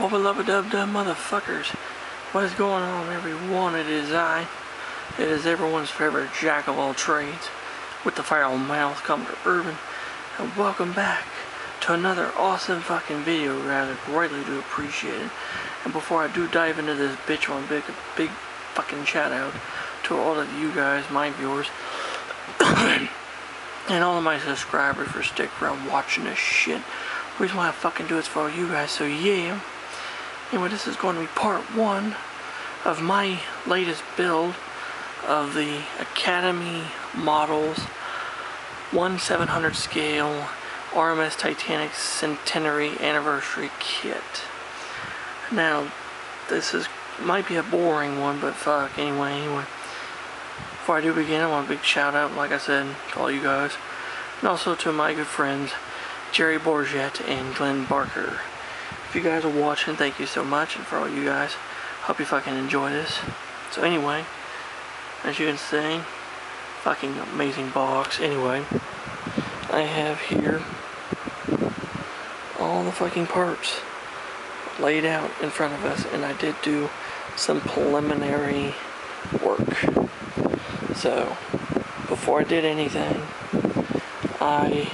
Wubba lubba dub dub motherfuckers. What is going on, everyone? It is I. It is everyone's favorite jack of all trades with the foul mouth, Commodore Urban, and welcome back to another awesome fucking video. I greatly do appreciate it. And before I do dive into this bitch, I want to make a big fucking shout out to all of you guys, my viewers, and all of my subscribers for sticking around watching this shit. The reason why I fucking do it is for all you guys, so yeah. Anyway, this is going to be part 1 of my latest build of the Academy Models 1/700 scale RMS Titanic Centenary Anniversary Kit. Now, this might be a boring one, but fuck, anyway. Before I do begin, I want a big shout out, like I said, to all you guys, and also to my good friends, Jerry Bourget and Glenn Barker. If you guys are watching, thank you so much, and for all you guys, hope you fucking enjoy this. So anyway, as you can see, fucking amazing box. Anyway, I have here all the fucking parts laid out in front of us, and I did do some preliminary work. So, before I did anything, I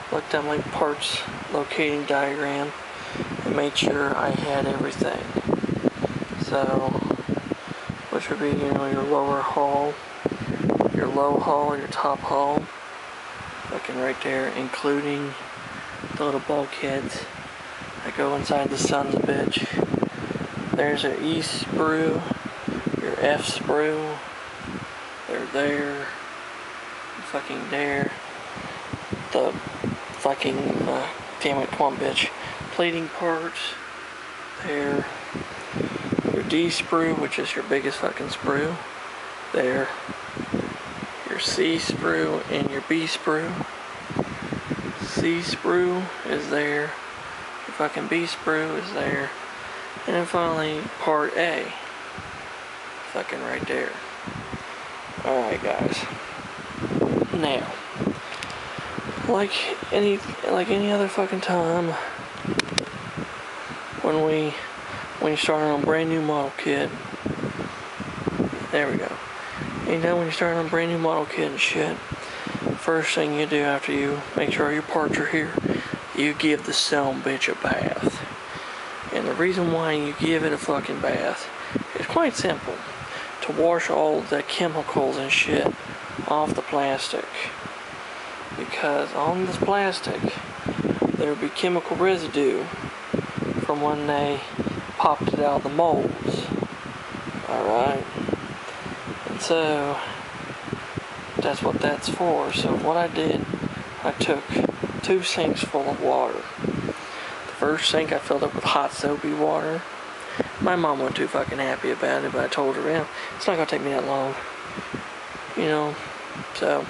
looked at my parts locating diagram and made sure I had everything. So, which would be, you know, your lower hull, your low hull, your top hull, fucking right there, including the little bulkheads that go inside the son's a bitch. There's your E sprue, your F sprue, they're there, fucking there, the fucking, damn it, come on bitch, plating parts, there, your D sprue, which is your biggest fucking sprue, there, your C sprue and your B sprue, C sprue is there, your fucking B sprue is there, and then finally part A, fucking right there. Alright guys, now, like any other fucking time, when you start on a brand new model kit, there we go. Anytime when you start on a brand new model kit and shit, first thing you do after you make sure your parts are here, you give the son bitch a bath. And the reason why you give it a fucking bath is quite simple. To wash all the chemicals and shit off the plastic. Because on this plastic, there will be chemical residue from when they popped it out of the molds. Alright? And so, that's what that's for. So what I did, I took 2 sinks full of water. The first sink I filled up with hot soapy water. My mom wasn't too fucking happy about it, but I told her, well, it's not gonna take me that long. You know? So,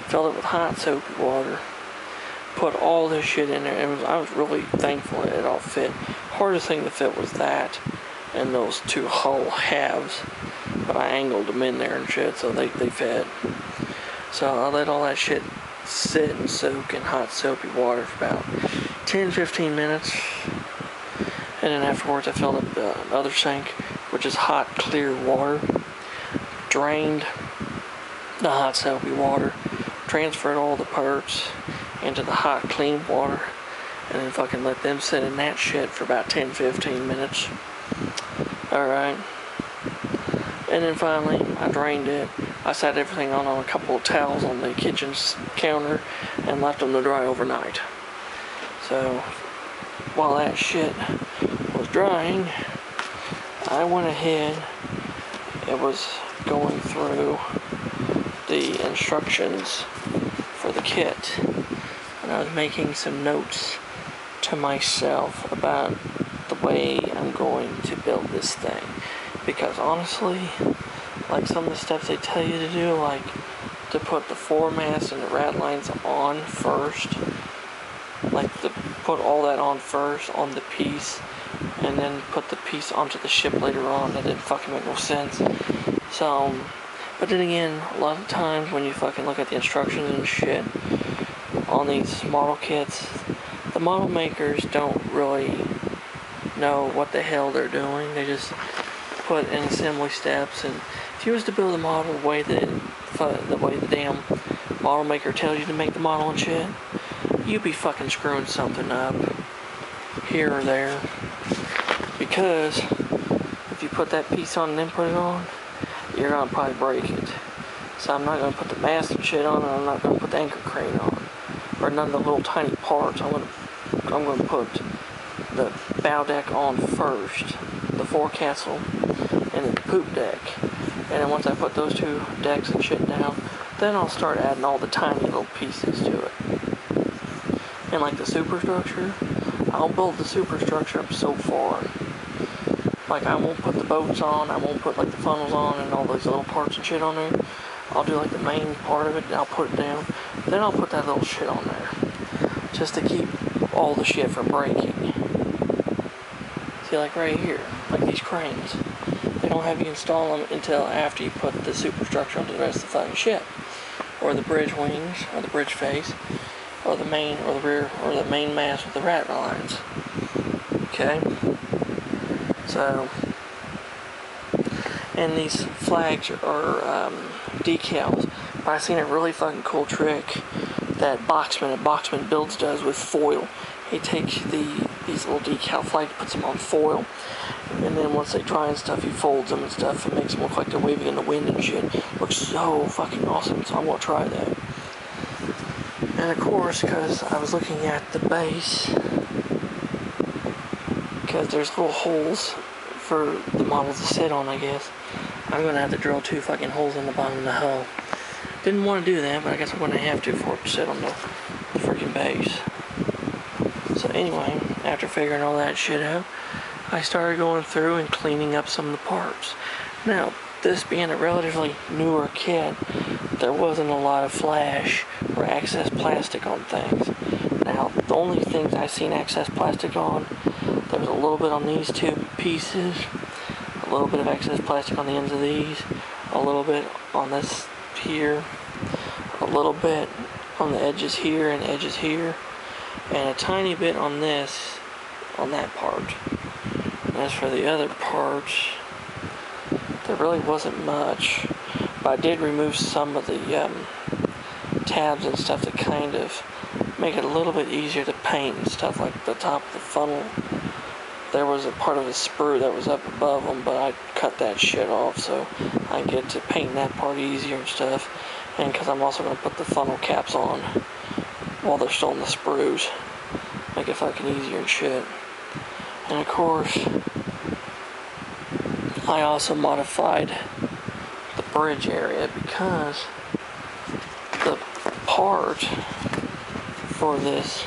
filled it with hot soapy water. Put all this shit in there, and I was really thankful it all fit. Hardest thing to fit was that and those 2 hull halves, but I angled them in there and shit, so they fit. So I let all that shit sit and soak in hot soapy water for about 10-15 minutes, and then afterwards I filled up the other sink, which is hot clear water, drained the hot soapy water, transferred all the parts into the hot clean water, and then fucking let them sit in that shit for about 10-15 minutes. Alright. And then finally, I drained it. I sat everything on a couple of towels on the kitchen counter and left them to dry overnight. So, while that shit was drying, I went ahead and was going through the instructions for the kit. And I was making some notes to myself about the way I'm going to build this thing. Because honestly, like some of the steps they tell you to do, like to put the foremast and the rad lines on first, like to put all that on first on the piece, and then put the piece onto the ship later on, that didn't fucking make no sense. So, but then again, a lot of times when you fucking look at the instructions and shit on these model kits, the model makers don't really know what the hell they're doing. They just put in assembly steps, and if you was to build a model the way the damn model maker tells you to make the model and shit, you'd be fucking screwing something up here or there. Because if you put that piece on and then put it on, you're gonna probably break it. So I'm not gonna put the mast and shit on, and I'm not gonna put the anchor crane on, or none of the little tiny parts. I'm gonna put the bow deck on first, the forecastle, and then the poop deck. And then once I put those two decks and shit down, then I'll start adding all the tiny little pieces to it. And like the superstructure, I'll build the superstructure up so far. Like, I won't put the boats on, I won't put like the funnels on and all those little parts and shit on there. I'll do like the main part of it, and I'll put it down. Then I'll put that little shit on there, just to keep all the shit from breaking. See, like right here, like these cranes, they don't have you install them until after you put the superstructure onto the rest of the fucking ship, or the bridge wings, or the bridge face, or the main, or the rear, or the main mast with the rat lines. Okay? So, and these flags are decals. But I've seen a really fucking cool trick that Boxman Builds does with foil. He takes these little decal flags, puts them on foil, and then once they dry and stuff, he folds them and stuff and makes them look like they're waving in the wind and shit. Looks so fucking awesome, so I'm gonna try that. And of course, because I was looking at the base, because there's little holes for the model to sit on, I guess. I'm gonna have to drill 2 fucking holes in the bottom of the hull. Didn't want to do that, but I guess I'm gonna have to for it to sit on the freaking base. So anyway, after figuring all that shit out, I started going through and cleaning up some of the parts. Now, this being a relatively newer kit, there wasn't a lot of flash or access plastic on things. Now, the only things I seen access plastic on, there was a little bit on these 2 pieces, a little bit of excess plastic on the ends of these, a little bit on this here, a little bit on the edges here and edges here, and a tiny bit on this, on that part. And as for the other parts, there really wasn't much, but I did remove some of the tabs and stuff to kind of make it a little bit easier to paint and stuff, like the top of the funnel. There was a part of the sprue that was up above them, but I cut that shit off so I get to paint that part easier and stuff. And because I'm also going to put the funnel caps on while they're still in the sprues, make it fucking easier and shit. And of course, I also modified the bridge area because the part for this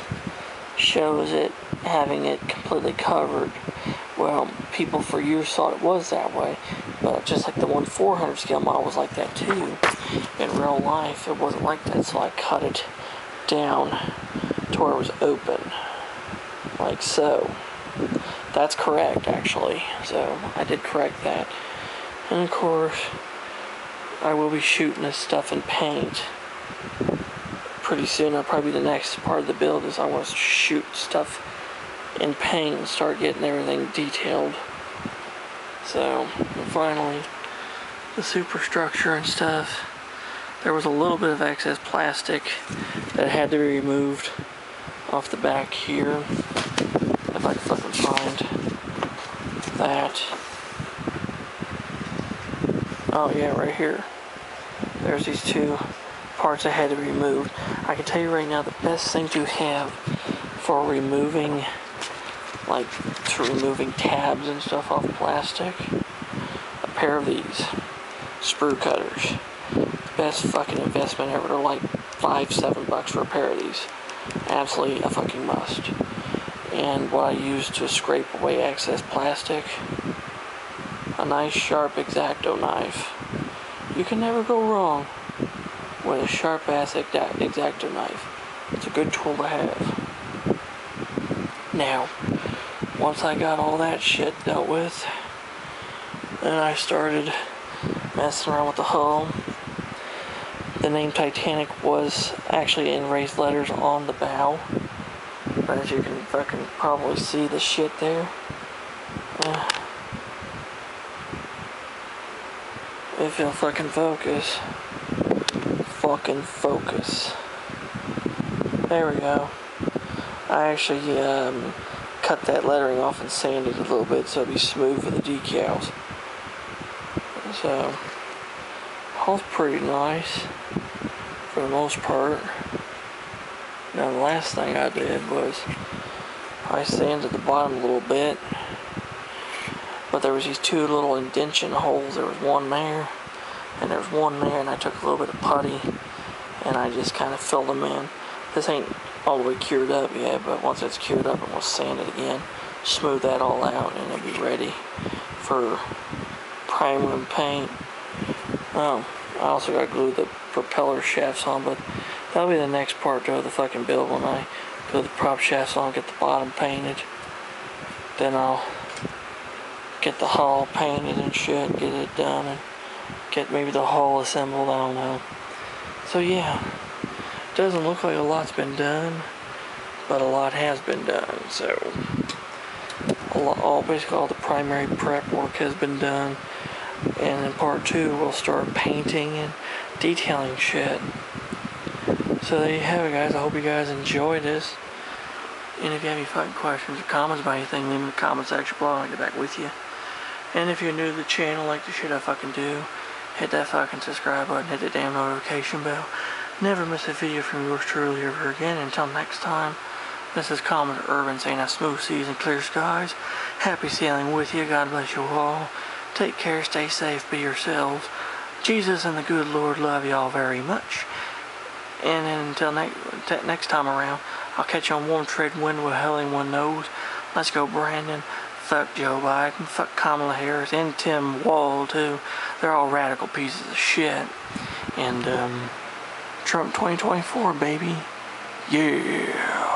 shows it having it completely covered. Well, people for years thought it was that way, but just like the 1/400 scale model was like that too. In real life, it wasn't like that, so I cut it down to where it was open, like so. That's correct, actually, so I did correct that. And of course, I will be shooting this stuff in paint pretty soon. That'll probably be the next part of the build, is I want to shoot stuff in paint and start getting everything detailed. So, finally, the superstructure and stuff, there was a little bit of excess plastic that had to be removed off the back here. If I can fucking find that. Oh yeah, right here. There's these 2 parts I had to remove. I can tell you right now, the best thing to have for removing tabs and stuff off plastic, a pair of these sprue cutters. Best fucking investment ever. They're like $5-7 for a pair of these. Absolutely a fucking must. And what I use to scrape away excess plastic, a nice sharp X-Acto knife. You can never go wrong with a sharp ass X-Acto knife. It's a good tool to have. Now, once I got all that shit dealt with, then I started messing around with the hull. The name Titanic was actually in raised letters on the bow, but as you can fucking probably see the shit there, If you'll fucking focus. Fucking focus. There we go. I actually cut that lettering off and sanded it a little bit so it'll be smooth for the decals. So, all's pretty nice for the most part. Now the last thing I did was I sanded the bottom a little bit, but there was these two little indentation holes. There was one there and there was one there, and I took a little bit of putty and I just kind of filled them in. This ain't all the way cured up yet, but once it's cured up, I'm going to sand it again, smooth that all out, and it'll be ready for primer and paint. I also got to glue the propeller shafts on, but that'll be the next part of the fucking build. When I glue the prop shafts on, get the bottom painted, then I'll get the hull painted and shit, get it done, and get maybe the hull assembled, I don't know. So yeah, doesn't look like a lot's been done, but a lot has been done. So basically all the primary prep work has been done, and in part 2 we'll start painting and detailing shit. So there you have it, guys. I hope you guys enjoyed this. And if you have any fucking questions or comments about anything, leave them in the comment section below and I'll get back with you. And if you're new to the channel, like the shit I fucking do, hit that fucking subscribe button, hit the damn notification bell. Never miss a video from yours truly ever again. Until next time, this is Commodore Urban saying have smooth seas and clear skies. Happy sailing with you. God bless you all. Take care, stay safe, be yourselves. Jesus and the good Lord love you all very much. And until next time around, I'll catch you on Warm Trade Wind with Hell Anyone Knows. Let's go, Brandon. Fuck Joe Biden. Fuck Kamala Harris. And Tim Wall, too. They're all radical pieces of shit. And, Trump 2024, baby. Yeah.